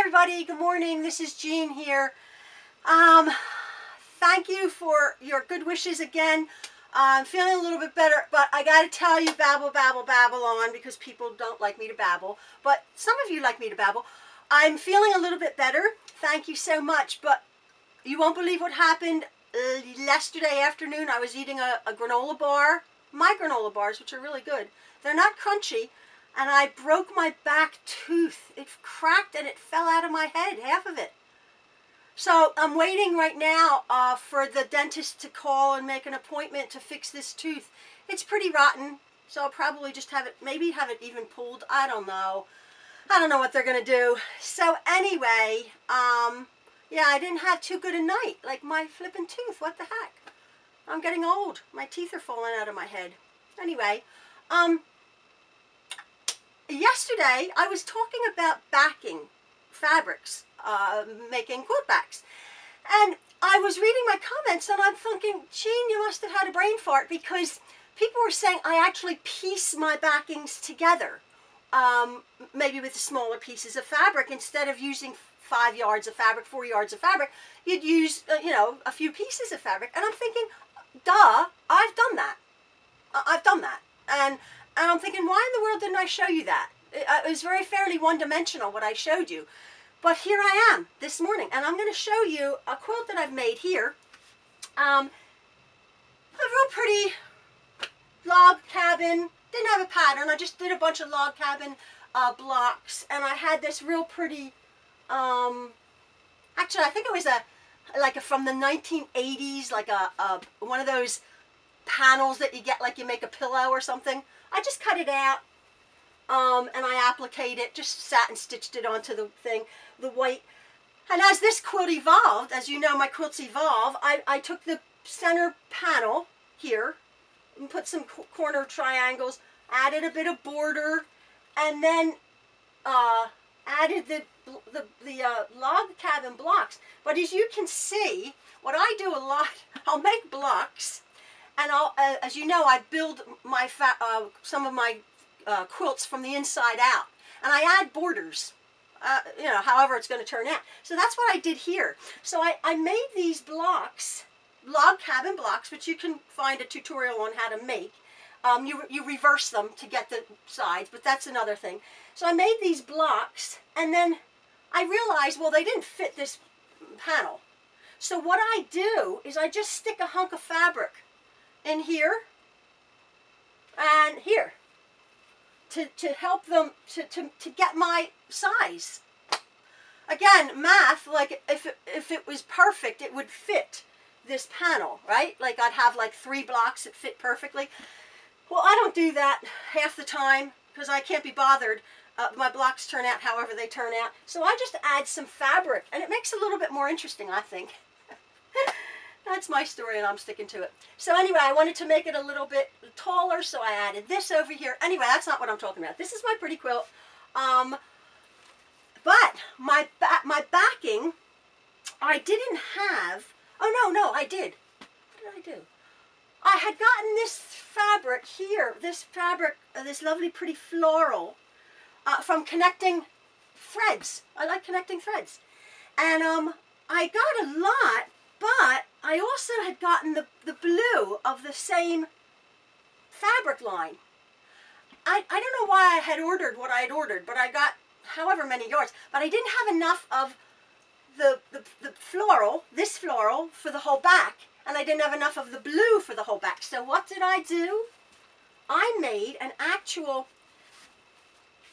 everybody, good morning. This is Jean here. Thank you for your good wishes again. I'm feeling a little bit better, but I gotta tell you, babble, babble, babble on, because people don't like me to babble, but some of you like me to babble. I'm feeling a little bit better. Thank you so much, but you won't believe what happened yesterday afternoon. I was eating a granola bar, my granola bars, which are really good. They're not crunchy, and I broke my back tooth. It cracked and it fell out of my head, half of it. So I'm waiting right now for the dentist to call and make an appointment to fix this tooth. It's pretty rotten, so I'll probably just have it, maybe have it even pulled. I don't know. I don't know what they're going to do. So anyway, yeah, I didn't have too good a night. Like my flipping tooth, what the heck? I'm getting old. My teeth are falling out of my head. Anyway, yesterday I was talking about backing fabrics, making quilt backs, and I was reading my comments and I'm thinking, Jean, you must have had a brain fart, because people were saying I actually piece my backings together, maybe with smaller pieces of fabric. Instead of using 5 yards of fabric, 4 yards of fabric, you'd use you know, a few pieces of fabric. And I'm thinking, duh, I've done that. I've done that. And I'm thinking, why in the world didn't I show you that? It was very fairly one-dimensional what I showed you. But here I am this morning, and I'm going to show you a quilt that I've made here. A real pretty log cabin. Didn't have a pattern. I just did a bunch of log cabin blocks, and I had this real pretty, actually I think it was from the 1980s, like one of those panels that you get, like you make a pillow or something. I just cut it out, and I appliqued it, just sat and stitched it onto the thing, the white. And as this quilt evolved, as you know, my quilts evolve, I took the center panel here and put some corner triangles, added a bit of border, and then added the log cabin blocks. But as you can see, what I do a lot, I'll make blocks, and I'll, as you know, I build my some of my quilts from the inside out, and I add borders, you know, however it's going to turn out. So that's what I did here. So I made these blocks, log cabin blocks, which you can find a tutorial on how to make. You reverse them to get the sides, but that's another thing. So I made these blocks, and then I realized, well, they didn't fit this panel. So what I do is I just stick a hunk of fabric in here and here to help them to get my size. Again, math, like if it was perfect, it would fit this panel, right? Like I'd have like 3 blocks that fit perfectly. Well, I don't do that half the time because I can't be bothered. My blocks turn out however they turn out. So I just add some fabric, and it makes it a little bit more interesting, I think. That's my story, and I'm sticking to it. So anyway, I wanted to make it a little bit taller, so I added this over here. Anyway, that's not what I'm talking about. This is my pretty quilt. But my backing, I didn't have. Oh, no, I did. What did I do? I had gotten this fabric here, this fabric, this lovely pretty floral, from connecting threads. I like connecting threads. And I got a lot, but I also had gotten the blue of the same fabric line. I don't know why I had ordered what I had ordered, but I got however many yards. But I didn't have enough of the floral, this floral, for the whole back. And I didn't have enough of the blue for the whole back. So what did I do? I made an actual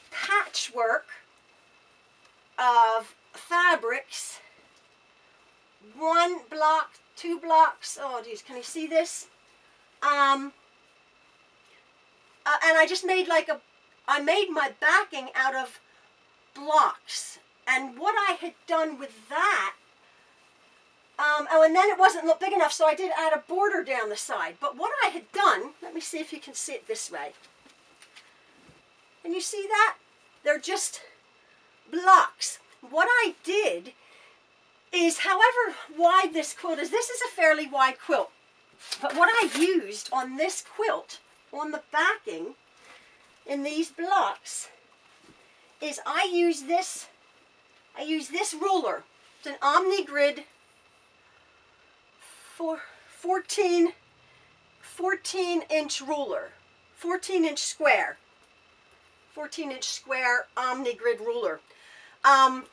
patchwork of fabrics. 1 block, 2 blocks. Oh, geez, can you see this? And I just made I made my backing out of blocks. And what I had done with that, oh, and then it wasn't big enough, so I did add a border down the side. But what I had done, let me see if you can see it this way. Can you see that? They're just blocks. What I did is, however wide this quilt is, this is a fairly wide quilt. But what I used on this quilt, on the backing, in these blocks, is I used this I use this ruler. It's an Omni Grid for 14-inch ruler, 14-inch square, 14-inch square Omni Grid ruler. And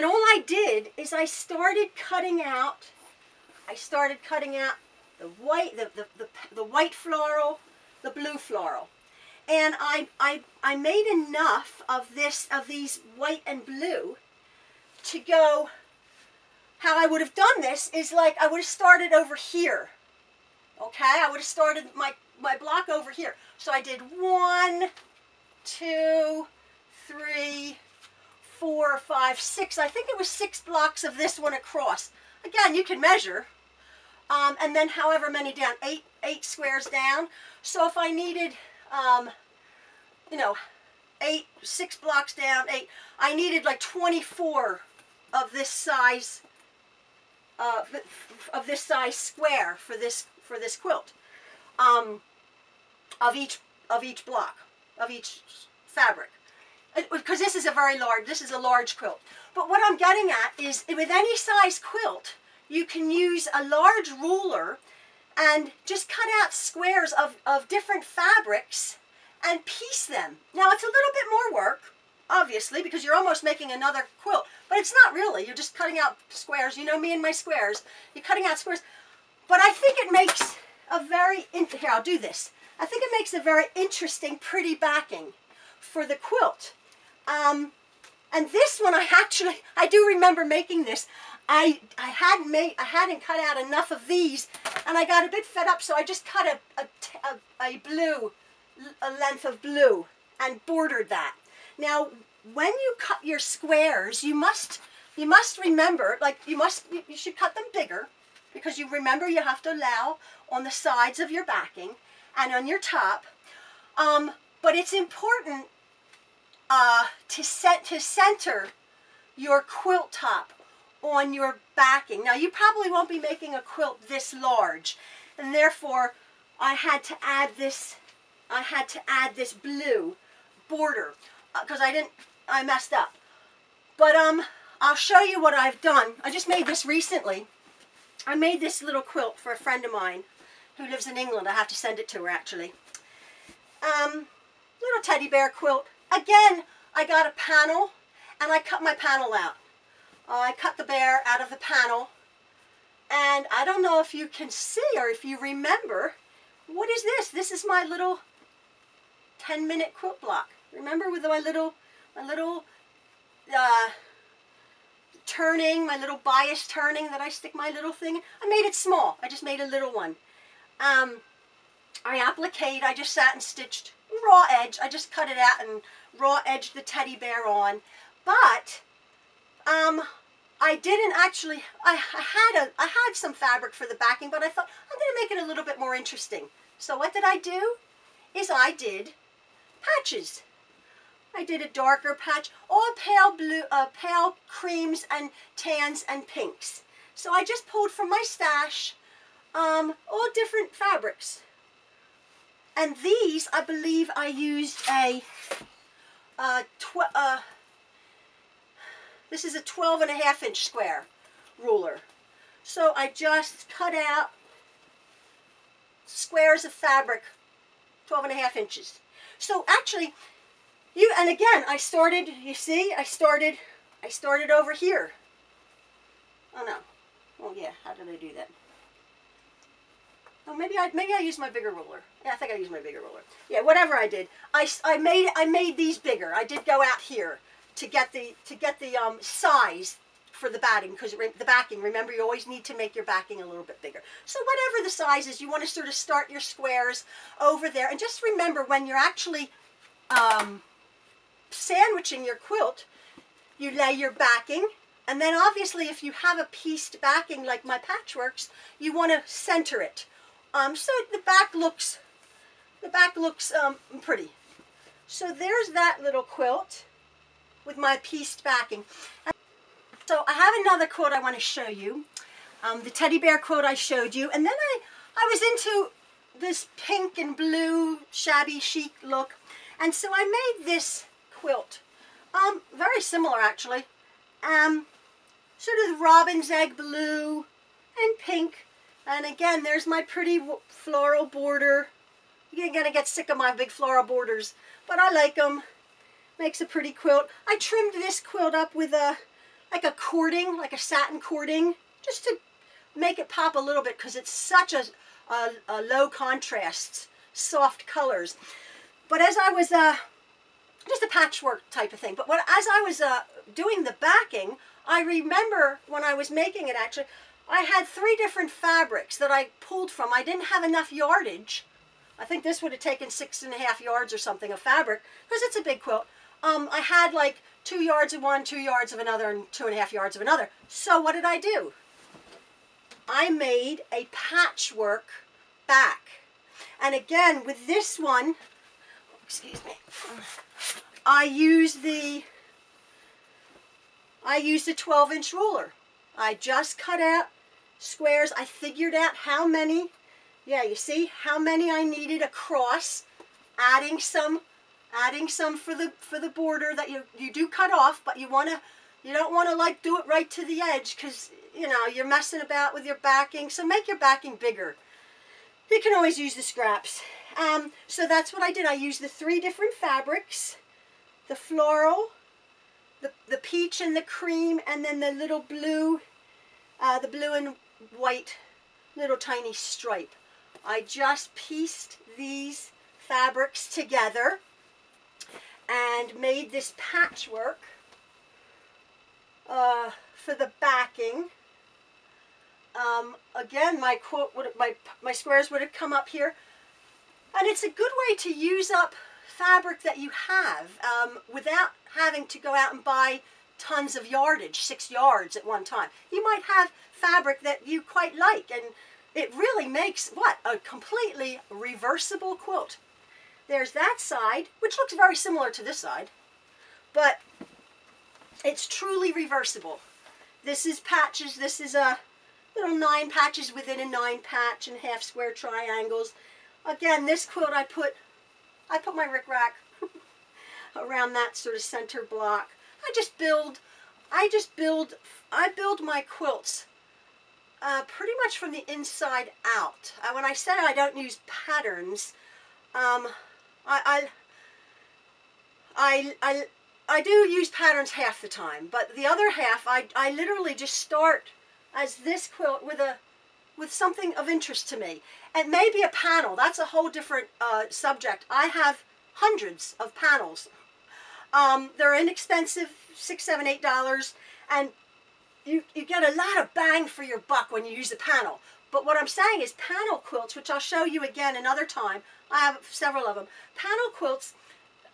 all I did is I started cutting out the white, the white floral, the blue floral. And I made enough of these white and blue to go. How I would have done this is like I would have started over here. Okay, I would have started my block over here. So I did 1, 2, 3, 4, 5, 6. I think it was 6 blocks of this one across. Again, you can measure. And then however many down, 8 squares down. So if I needed, 6 blocks down, 8, I needed like 24 of this size, square for this quilt, of each block, of each fabric, because this is a large quilt. But what I'm getting at is, with any size quilt, you can use a large ruler and just cut out squares of different fabrics and piece them. Now it's a little bit more work, obviously, because you're almost making another quilt, but it's not really. You're just cutting out squares. You know me and my squares. You're cutting out squares. But I think it makes a very, here, I'll do this. I think it makes a very interesting, pretty backing for the quilt. And this one, I do remember making this. I hadn't cut out enough of these, and I got a bit fed up, so I just cut a length of blue and bordered that. Now, when you cut your squares, you must remember, you should cut them bigger, because you remember you have to allow on the sides of your backing and on your top. But it's important to center your quilt top on your backing. Now, you probably won't be making a quilt this large, and therefore I had to add this blue border, because I messed up. But I'll show you what I've done. I just made this recently. I made this little quilt for a friend of mine who lives in England. I have to send it to her, actually. Little teddy bear quilt. Again, I got a panel, and I cut my panel out. I cut the bear out of the panel, and I don't know if you can see or if you remember, what is this? This is my little 10-minute quilt block. Remember, with my little turning, my little bias turning that I stick my little thing in? I made it small. I just made a little one. I just sat and stitched raw edge. I just cut it out and raw edged the teddy bear on. But I didn't actually, I had some fabric for the backing, but I thought I'm going to make it a little bit more interesting. So what did I do? I did patches. I did a darker patch, all pale blue, pale creams and tans and pinks. So I just pulled from my stash all different fabrics. And these, I believe I used this is a 12.5-inch square ruler. So I just cut out squares of fabric, 12.5 inches. So actually, and again, I started over here. Oh no. Oh yeah, how did I do that? Oh, maybe I used my bigger ruler. Yeah, I think I used my bigger ruler. Yeah, whatever I did. I made these bigger. I did go out here to get the size for the batting, because the backing, remember, you always need to make your backing a little bit bigger. So whatever the size is, you want to sort of start your squares over there, and just remember, when you're actually sandwiching your quilt, you lay your backing, and then obviously if you have a pieced backing like my Patchworks, you want to center it, so the back looks pretty. So there's that little quilt with my pieced backing. So I have another quilt I want to show you, the teddy bear quilt I showed you, and then I was into this pink and blue shabby chic look, and so I made this quilt, very similar actually, sort of robin's egg blue and pink. And again, there's my pretty floral border. You're gonna get sick of my big floral borders, but I like them. Makes a pretty quilt. I trimmed this quilt up with like a cording, like a satin cording, just to make it pop a little bit because it's such a low contrast, soft colors. But as I was, just a patchwork type of thing, but as I was doing the backing, I remember when I was making it, actually, I had 3 different fabrics that I pulled from. I didn't have enough yardage. I think this would have taken 6.5 yards or something of fabric, because it's a big quilt. I had like 2 yards of one, 2 yards of another, and 2.5 yards of another. So what did I do? I made a patchwork back. And again, with this one, excuse me, I used the 12-inch ruler. I just cut out squares. I figured out how many, yeah, you see how many I needed across, adding some for the border that you do cut off, but you don't want to like do it right to the edge, because you know you're messing about with your backing. So make your backing bigger. You can always use the scraps. So that's what I did. I used the 3 different fabrics, the floral, the peach and the cream, and then the little blue, the blue and white little tiny stripe. I just pieced these fabrics together and made this patchwork for the backing. Again, my quilt my squares would have come up here, and it's a good way to use up fabric that you have without having to go out and buy tons of yardage, 6 yards at one time. You might have fabric that you quite like, and it really makes what, a completely reversible quilt. There's that side, which looks very similar to this side, but it's truly reversible. This is patches. This is a little 9 patches within a 9 patch and half square triangles. Again, this quilt I put my rickrack around that sort of center block. I build my quilts pretty much from the inside out. When I said I don't use patterns, I do use patterns half the time, but the other half I literally just start as this quilt with something of interest to me. It may be a panel. That's a whole different subject. I have hundreds of panels. They're inexpensive, $6, $7, $8, and you get a lot of bang for your buck when you use a panel. But what I'm saying is panel quilts, which I'll show you again another time. I have several of them. Panel quilts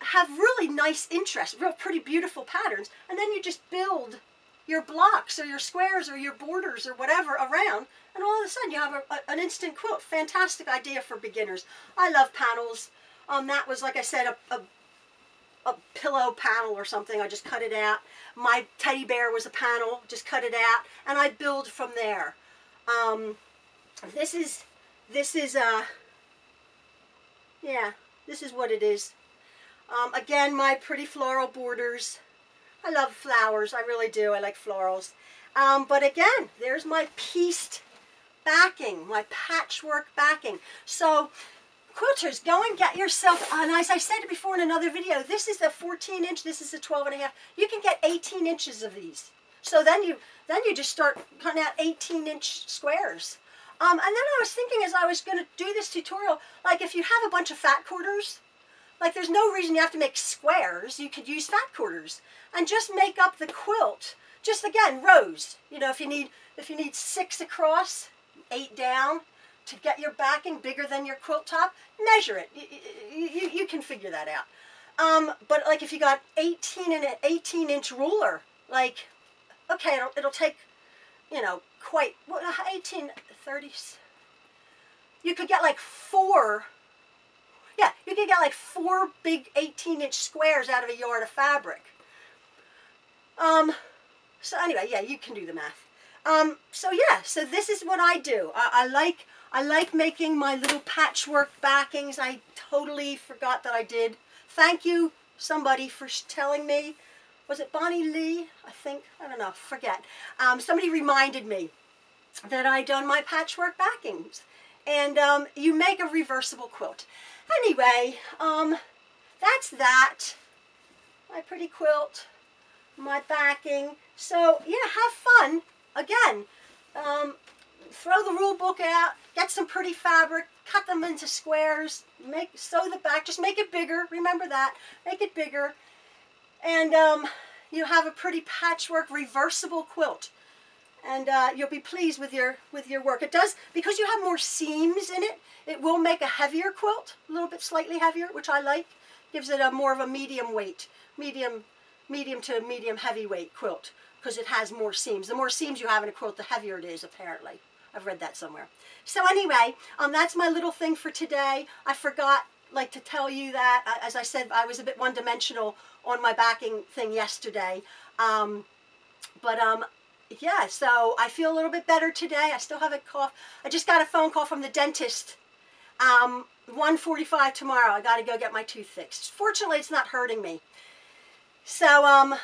have really nice interest, real pretty beautiful patterns, and then you just build your blocks or your squares or your borders or whatever around, and all of a sudden you have an instant quilt. Fantastic idea for beginners. I love panels. That was, like I said, a pillow panel or something. I just cut it out. My teddy bear was a panel, just cut it out, and I build from there. This is what it is. Again, my pretty floral borders. I love flowers, I really do. I like florals. But again, there's my pieced backing, my patchwork backing. So quilters, go and get yourself, and as I said before in another video, this is a 14-inch, this is a 12.5. You can get 18 inches of these. So then you just start cutting out 18-inch squares. And then I was thinking, as I was going to do this tutorial, like if you have a bunch of fat quarters, like there's no reason you have to make squares. You could use fat quarters and just make up the quilt. Just again, rows. You know, if you need 6 across, 8 down, to get your backing bigger than your quilt top, measure it. You can figure that out. But like if you got 18 and an 18-inch ruler, like, okay, it'll take, you know, quite, 18, 30, you could get like 4, yeah, you could get like 4 big 18-inch squares out of a yard of fabric. So anyway, yeah, you can do the math. So yeah, so this is what I do. I like making my little patchwork backings. I totally forgot that I did. Thank you, somebody, for telling me. was it Bonnie Lee? I think, I don't know, forget. Somebody reminded me that I'd done my patchwork backings. And you make a reversible quilt. Anyway, that's that. My pretty quilt, my backing. So, yeah, have fun. Again, throw the rule book out, get some pretty fabric, cut them into squares, sew the back, just make it bigger. Remember that. Make it bigger. And you have a pretty patchwork reversible quilt. And you'll be pleased with your work. It does, because you have more seams in it, it will make a heavier quilt, a little bit slightly heavier, which I like. Gives it a more of a medium weight, medium to medium heavyweight quilt, because it has more seams. The more seams you have in a quilt, the heavier it is, apparently. I've read that somewhere. So anyway, that's my little thing for today. I forgot, like, to tell you that, as I said, I was a bit one-dimensional on my backing thing yesterday. Yeah, so I feel a little bit better today. I still have a cough. I just got a phone call from the dentist. 1:45 tomorrow. I got to go get my tooth fixed. Fortunately, it's not hurting me. So,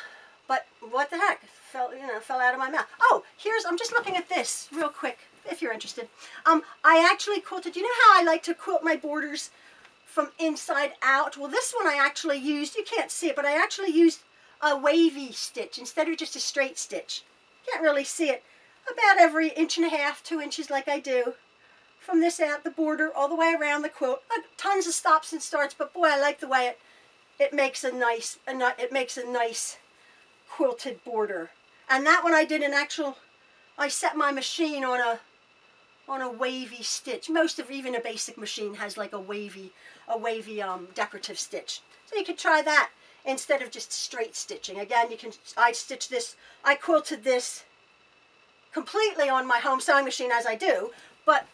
but what the heck? Fell out of my mouth. Oh, I'm just looking at this real quick, if you're interested. I actually quilted. You know how I like to quilt my borders from inside out? Well, this one I actually used, you can't see it, but I actually used a wavy stitch instead of just a straight stitch. Can't really see it. About every 1.5 inches, 2 inches, like I do. From this out, the border, all the way around the quilt. Tons of stops and starts, but boy, I like the way it makes a nice quilted border. And that one I did I set my machine on a wavy stitch. Even a basic machine has like a wavy decorative stitch. So you could try that instead of just straight stitching. Again, I quilted this completely on my home sewing machine, as I do, but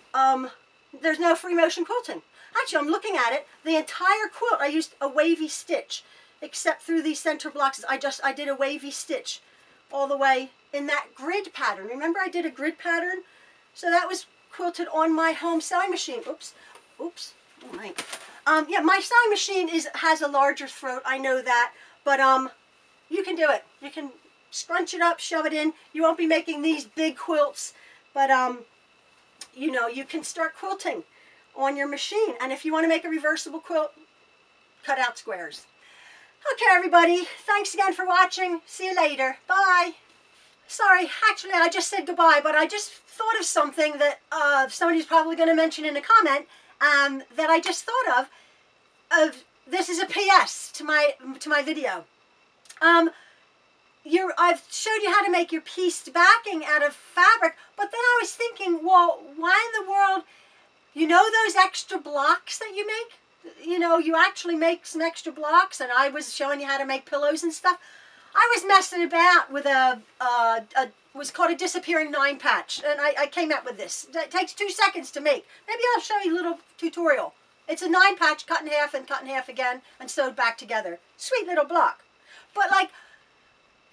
there's no free motion quilting. Actually, I'm looking at it. The entire quilt, I used a wavy stitch, except through these center blocks. I did a wavy stitch all the way in that grid pattern. Remember, I did a grid pattern? So that was quilted on my home sewing machine. Oops. Oh my. Yeah, my sewing machine has a larger throat. I know that, but you can do it. You can scrunch it up, shove it in. You won't be making these big quilts, but you can start quilting on your machine. And if you want to make a reversible quilt, cut out squares. Okay, everybody. Thanks again for watching. See you later. Bye. Sorry, actually, I just said goodbye, but I just thought of something that somebody's probably going to mention in a comment that I just thought of. This is a PS to my video. I've showed you how to make your pieced backing out of fabric, but then I was thinking, well, why in the world, those extra blocks that you make? You actually make some extra blocks, and I was showing you how to make pillows and stuff. I was messing about with was called a disappearing 9 patch, and I came up with this. It takes 2 seconds to make. Maybe I'll show you a little tutorial. It's a 9 patch, cut in half and cut in half again, and sewed back together. Sweet little block. But like,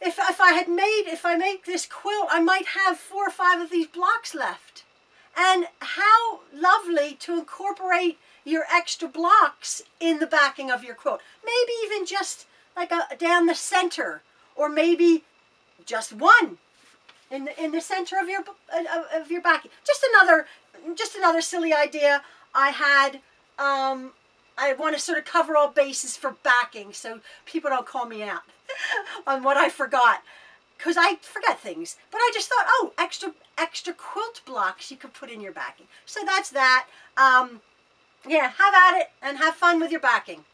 if I make this quilt, I might have 4 or 5 of these blocks left. And how lovely to incorporate your extra blocks in the backing of your quilt. Maybe even just like down the center, or maybe just one in the center of your backing. Just another silly idea I had. I want to sort of cover all bases for backing, so people don't call me out on what I forgot, because I forget things. But I just thought, oh, extra quilt blocks you could put in your backing. So that's that. Yeah, have at it and have fun with your backing.